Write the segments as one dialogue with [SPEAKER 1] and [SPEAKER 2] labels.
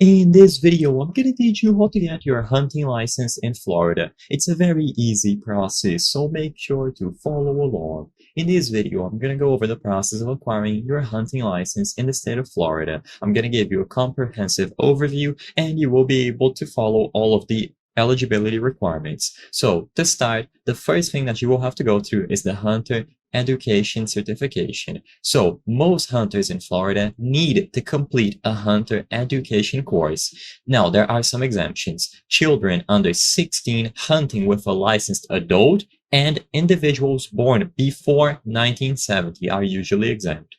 [SPEAKER 1] In this video, I'm gonna teach you how to get your hunting license in Florida. It's a very easy process, so make sure to follow along. In this video, I'm gonna go over the process of acquiring your hunting license in the state of Florida. I'm gonna give you a comprehensive overview, and you will be able to follow all of the eligibility requirements. So, to start, the first thing that you will have to go through is the Hunter Education Certification. So most hunters in Florida need to complete a hunter education course. Now, there are some exemptions. Children under 16 hunting with a licensed adult and individuals born before 1970 are usually exempt.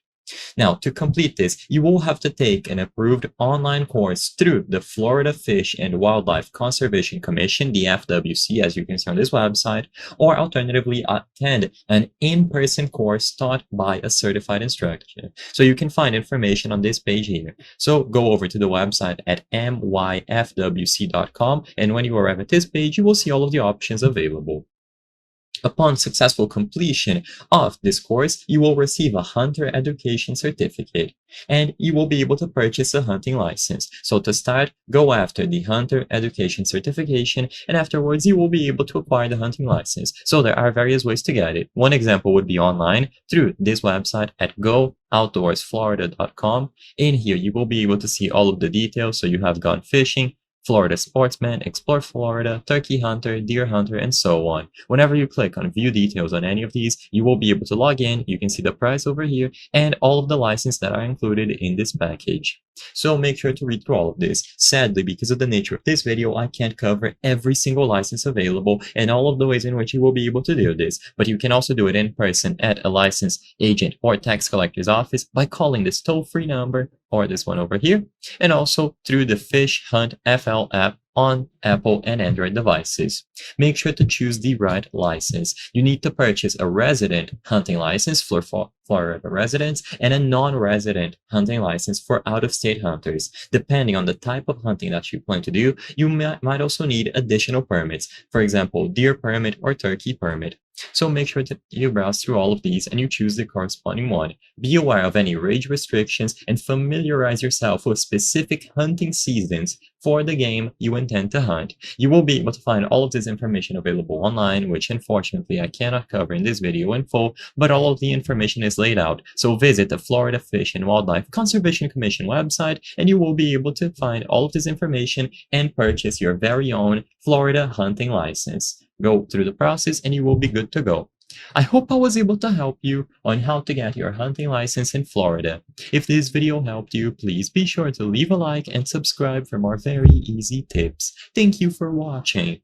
[SPEAKER 1] Now, to complete this, you will have to take an approved online course through the Florida Fish and Wildlife Conservation Commission, the FWC, as you can see on this website, or alternatively attend an in-person course taught by a certified instructor. So you can find information on this page here. So go over to the website at myfwc.com, and when you arrive at this page, you will see all of the options available. Upon successful completion of this course, you will receive a hunter education certificate and you will be able to purchase a hunting license. So to start, go after the hunter education certification and afterwards you will be able to acquire the hunting license. So there are various ways to get it. One example would be online through this website at gooutdoorsflorida.com. In here, you will be able to see all of the details. So you have gone fishing, Florida Sportsman, Explore Florida, Turkey Hunter, Deer Hunter, and so on. Whenever you click on view details on any of these, you will be able to log in, you can see the price over here, and all of the licenses that are included in this package. So make sure to read through all of this. Sadly, because of the nature of this video, I can't cover every single license available and all of the ways in which you will be able to do this, but you can also do it in person at a licensed agent or tax collector's office by calling this toll-free number or this one over here, and also through the Fish Hunt FL app on Apple and Android devices. Make sure to choose the right license. You need to purchase a resident hunting license for Florida residents and a non-resident hunting license for out-of-state hunters. Depending on the type of hunting that you plan to do, you might also need additional permits, for example, deer permit or turkey permit. So make sure that you browse through all of these and you choose the corresponding one. Be aware of any age restrictions and familiarize yourself with specific hunting seasons for the game you intend to hunt. You will be able to find all of this information available online, which unfortunately I cannot cover in this video in full, but all of the information is laid out. So visit the Florida Fish and Wildlife Conservation Commission website and you will be able to find all of this information and purchase your very own Florida hunting license. Go through the process and you will be good to go. I hope I was able to help you on how to get your hunting license in Florida. If this video helped you, please be sure to leave a like and subscribe for more very easy tips. Thank you for watching.